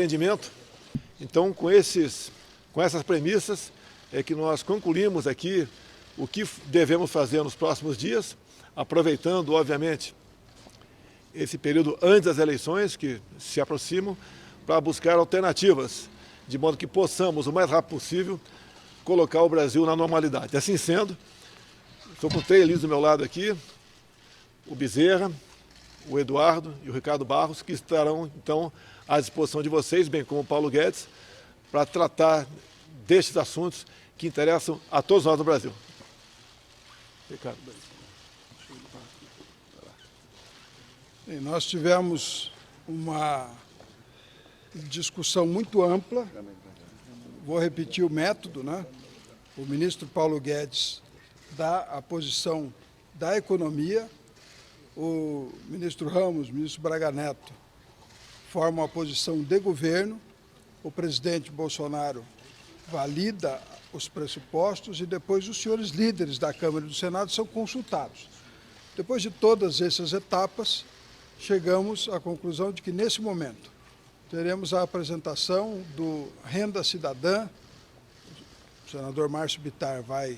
entendimento. Então, com essas premissas, é que nós concluímos aqui o que devemos fazer nos próximos dias, aproveitando, obviamente, esse período antes das eleições, que se aproximam, para buscar alternativas, de modo que possamos, o mais rápido possível, colocar o Brasil na normalidade. Assim sendo, estou com 3 líderes do meu lado aqui, o Bezerra, o Eduardo e o Ricardo Barros, que estarão, então, à disposição de vocês, bem como o Paulo Guedes, para tratar destes assuntos que interessam a todos nós no Brasil. Ricardo. Bem, nós tivemos uma discussão muito ampla. Vou repetir o método, né? O ministro Paulo Guedes dá a posição da economia, o ministro Ramos, o ministro Braga Neto, formam a posição de governo, o presidente Bolsonaro valida os pressupostos e depois os senhores líderes da Câmara e do Senado são consultados. Depois de todas essas etapas, chegamos à conclusão de que, nesse momento, teremos a apresentação do Renda Cidadã. O senador Márcio Bittar vai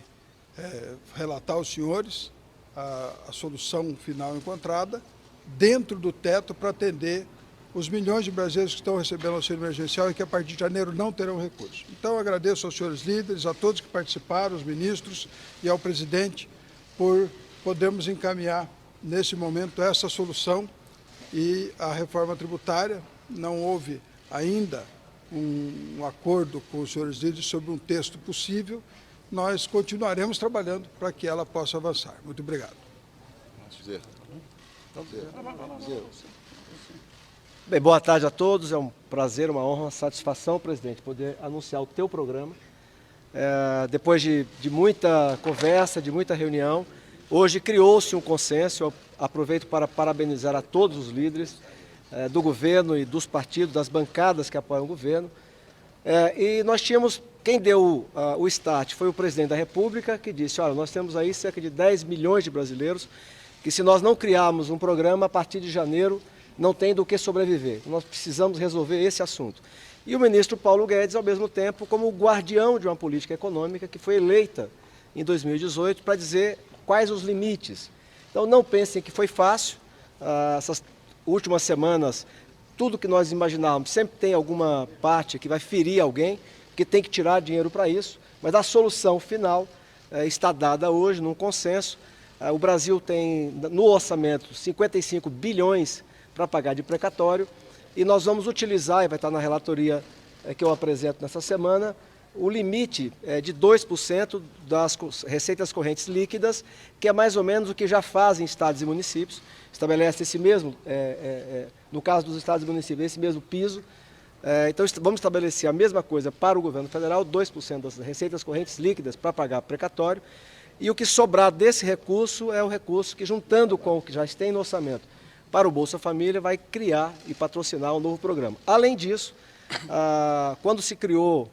relatar aos senhores a solução final encontrada dentro do teto para atender os milhões de brasileiros que estão recebendo auxílio emergencial e que a partir de janeiro não terão recursos. Então, agradeço aos senhores líderes, a todos que participaram, os ministros e ao presidente por podermos encaminhar nesse momento essa solução e a reforma tributária. Não houve ainda um acordo com os senhores líderes sobre um texto possível. Nós continuaremos trabalhando para que ela possa avançar. Muito obrigado. Bem, boa tarde a todos. É um prazer, uma honra, uma satisfação, presidente, poder anunciar o teu programa. Depois de muita conversa, de muita reunião, hoje criou-se um consenso. Eu aproveito para parabenizar a todos os líderes do governo e dos partidos, das bancadas que apoiam o governo. E nós tínhamos, quem deu o start foi o presidente da República, que disse, olha, nós temos aí cerca de 10 milhões de brasileiros, que se nós não criarmos um programa, a partir de janeiro, não tem do que sobreviver. Nós precisamos resolver esse assunto. E o ministro Paulo Guedes, ao mesmo tempo, como o guardião de uma política econômica que foi eleita em 2018 para dizer quais os limites. Então, não pensem que foi fácil. Essas últimas semanas, tudo que nós imaginávamos, sempre tem alguma parte que vai ferir alguém, que tem que tirar dinheiro para isso, mas a solução final está dada hoje, num consenso. O Brasil tem, no orçamento, 55 bilhões para pagar de precatório, e nós vamos utilizar, e vai estar na relatoria que eu apresento nessa semana, o limite de 2% das receitas correntes líquidas, que é mais ou menos o que já fazem estados e municípios, estabelece esse mesmo, no caso dos estados e municípios, esse mesmo piso. Então vamos estabelecer a mesma coisa para o governo federal, 2% das receitas correntes líquidas para pagar precatório, e o que sobrar desse recurso é o recurso que, juntando com o que já tem no orçamento para o Bolsa Família, vai criar e patrocinar um novo programa. Além disso, quando se criou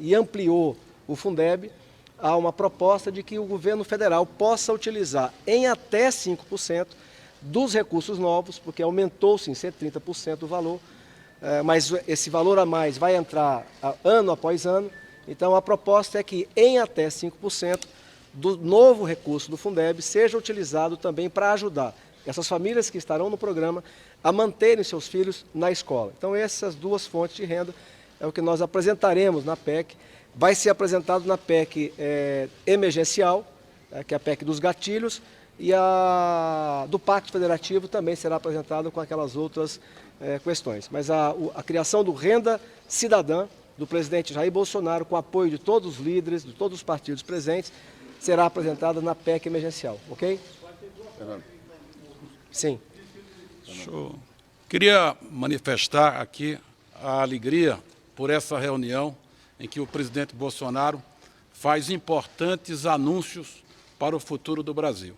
e ampliou o Fundeb, há uma proposta de que o governo federal possa utilizar em até 5% dos recursos novos, porque aumentou-se em 130% o valor, mas esse valor a mais vai entrar ano após ano. Então, a proposta é que em até 5% do novo recurso do Fundeb seja utilizado também para ajudar essas famílias que estarão no programa a manterem seus filhos na escola. Então, essas duas fontes de renda é o que nós apresentaremos na PEC. Vai ser apresentado na PEC emergencial, que é a PEC dos gatilhos, e a do Pacto Federativo também será apresentado com aquelas outras questões. Mas a criação do Renda Cidadã, do presidente Jair Bolsonaro, com apoio de todos os líderes, de todos os partidos presentes, será apresentada na PEC emergencial, ok? Sim. Queria manifestar aqui a alegria por essa reunião em que o presidente Bolsonaro faz importantes anúncios para o futuro do Brasil.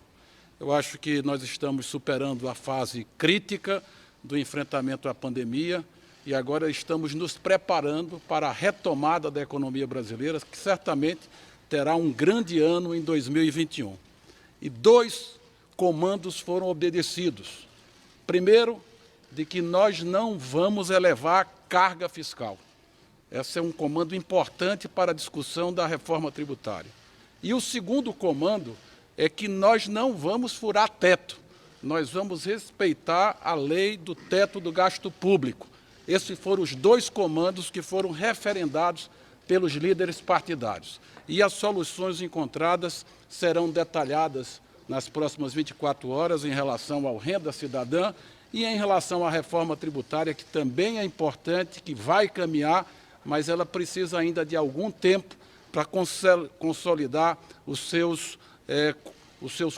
Eu acho que nós estamos superando a fase crítica do enfrentamento à pandemia e agora estamos nos preparando para a retomada da economia brasileira, que certamente terá um grande ano em 2021. E 2 comandos foram obedecidos. Primeiro, de que nós não vamos elevar carga fiscal. Esse é um comando importante para a discussão da reforma tributária. E o segundo comando é que nós não vamos furar teto, nós vamos respeitar a lei do teto do gasto público. Esses foram os dois comandos que foram referendados pelos líderes partidários. E as soluções encontradas serão detalhadas nas próximas 24 horas em relação ao renda cidadã e em relação à reforma tributária, que também é importante, que vai caminhar, mas ela precisa ainda de algum tempo para consolidar os seus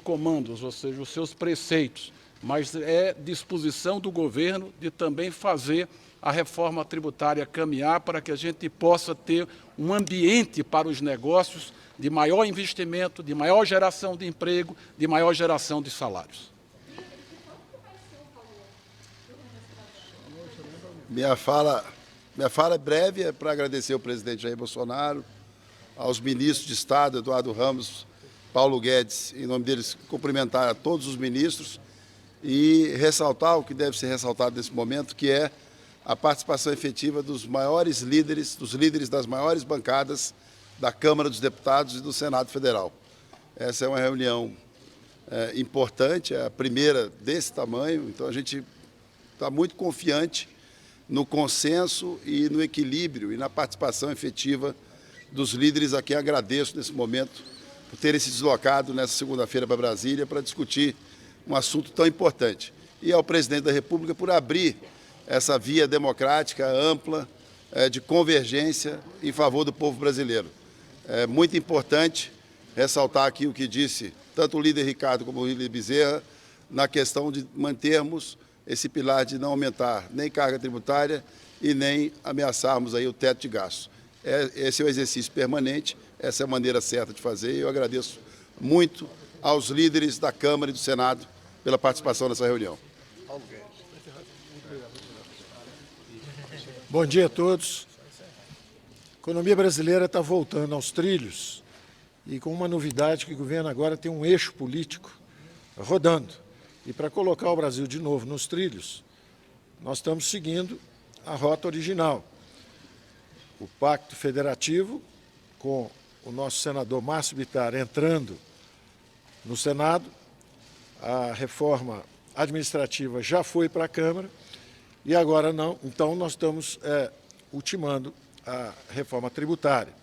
comandos, ou seja, os seus preceitos. Mas é disposição do governo de também fazer a reforma tributária caminhar para que a gente possa ter um ambiente para os negócios de maior investimento, de maior geração de emprego, de maior geração de salários. Minha fala é breve, é para agradecer ao presidente Jair Bolsonaro, aos ministros de Estado, Eduardo Ramos, Paulo Guedes, em nome deles, cumprimentar a todos os ministros e ressaltar o que deve ser ressaltado nesse momento, que é a participação efetiva dos maiores líderes, dos líderes das maiores bancadas da Câmara dos Deputados e do Senado Federal. Essa é uma reunião importante, é a primeira desse tamanho, então a gente está muito confiante no consenso e no equilíbrio e na participação efetiva dos líderes, a quem agradeço nesse momento por terem se deslocado nessa segunda-feira para Brasília para discutir um assunto tão importante. E ao presidente da República por abrir essa via democrática ampla de convergência em favor do povo brasileiro. É muito importante ressaltar aqui o que disse tanto o líder Ricardo como o líder Bezerra na questão de mantermos esse pilar de não aumentar nem carga tributária e nem ameaçarmos aí o teto de gastos. Esse é o exercício permanente, essa é a maneira certa de fazer e eu agradeço muito aos líderes da Câmara e do Senado pela participação nessa reunião. Bom dia a todos. A economia brasileira está voltando aos trilhos e com uma novidade que o governo agora tem um eixo político rodando. E para colocar o Brasil de novo nos trilhos, nós estamos seguindo a rota original. O Pacto Federativo, com o nosso senador Márcio Bittar entrando no Senado, a reforma administrativa já foi para a Câmara e agora não. Então, nós estamos ultimando a reforma tributária.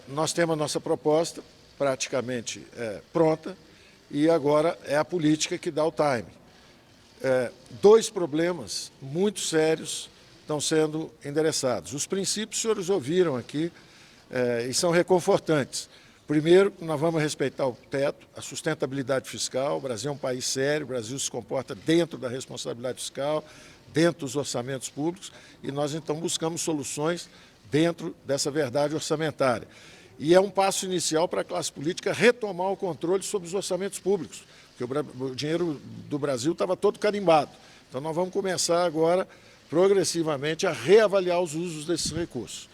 Nós temos a nossa proposta praticamente pronta e agora é a política que dá o time. Dois problemas muito sérios estão sendo endereçados. Os princípios, os senhores ouviram aqui e são reconfortantes. Primeiro, nós vamos respeitar o teto, a sustentabilidade fiscal. O Brasil é um país sério, o Brasil se comporta dentro da responsabilidade fiscal, dentro dos orçamentos públicos, e nós, então, buscamos soluções dentro dessa verdade orçamentária. E é um passo inicial para a classe política retomar o controle sobre os orçamentos públicos, porque o dinheiro do Brasil estava todo carimbado. Então, nós vamos começar agora, progressivamente, a reavaliar os usos desses recursos.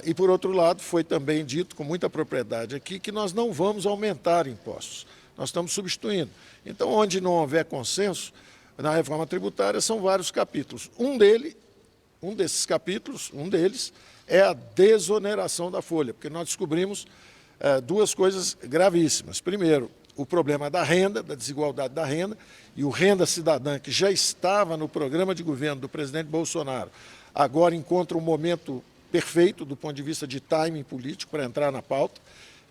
E, por outro lado, foi também dito com muita propriedade aqui que nós não vamos aumentar impostos, nós estamos substituindo. Então, onde não houver consenso na reforma tributária, são vários capítulos. Um desses capítulos, um deles, é a desoneração da folha, porque nós descobrimos duas coisas gravíssimas. Primeiro, o problema da renda, da desigualdade da renda, e o Renda Cidadã, que já estava no programa de governo do presidente Bolsonaro, agora encontra um momento perfeito do ponto de vista de timing político para entrar na pauta.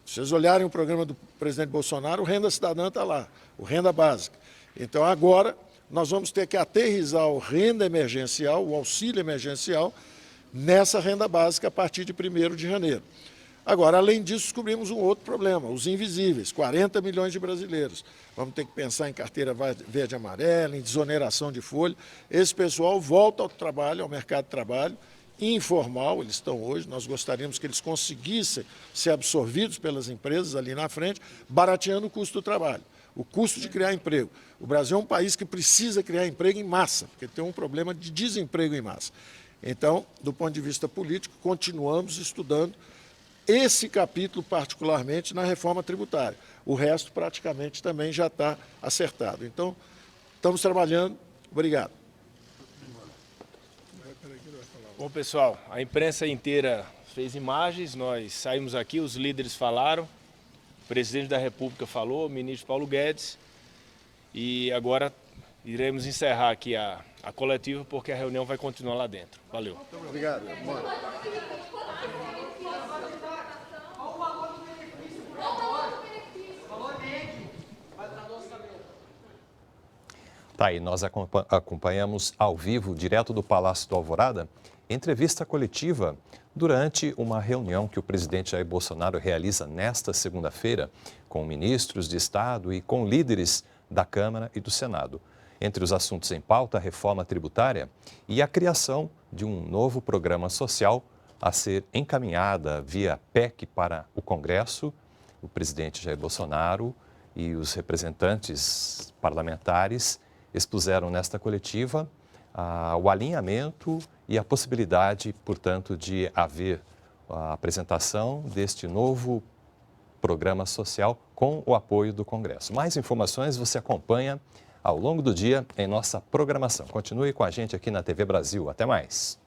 Se vocês olharem o programa do presidente Bolsonaro, o Renda Cidadã está lá, o Renda Básica. Então, agora, nós vamos ter que aterrissar o renda emergencial, o auxílio emergencial, nessa renda básica a partir de 1º de janeiro. Agora, além disso, descobrimos um outro problema, os invisíveis, 40 milhões de brasileiros. Vamos ter que pensar em carteira verde e amarela, em desoneração de folha. Esse pessoal volta ao trabalho, ao mercado de trabalho, informal, eles estão hoje, nós gostaríamos que eles conseguissem ser absorvidos pelas empresas ali na frente, barateando o custo do trabalho, o custo de criar emprego. O Brasil é um país que precisa criar emprego em massa, porque tem um problema de desemprego em massa. Então, do ponto de vista político, continuamos estudando esse capítulo particularmente na reforma tributária. O resto praticamente também já está acertado. Então, estamos trabalhando. Obrigado. Bom, pessoal, a imprensa inteira fez imagens, nós saímos aqui, os líderes falaram, o presidente da República falou, o ministro Paulo Guedes, e agora iremos encerrar aqui a coletiva porque a reunião vai continuar lá dentro. Valeu. Muito obrigado. Tá aí, nós acompanhamos ao vivo, direto do Palácio do Alvorada, entrevista coletiva durante uma reunião que o presidente Jair Bolsonaro realiza nesta segunda-feira com ministros de Estado e com líderes da Câmara e do Senado. Entre os assuntos em pauta, a reforma tributária e a criação de um novo programa social a ser encaminhada via PEC para o Congresso. O presidente Jair Bolsonaro e os representantes parlamentares expuseram nesta coletiva o alinhamento e a possibilidade, portanto, de haver a apresentação deste novo programa social com o apoio do Congresso. Mais informações você acompanha ao longo do dia em nossa programação. Continue com a gente aqui na TV Brasil. Até mais.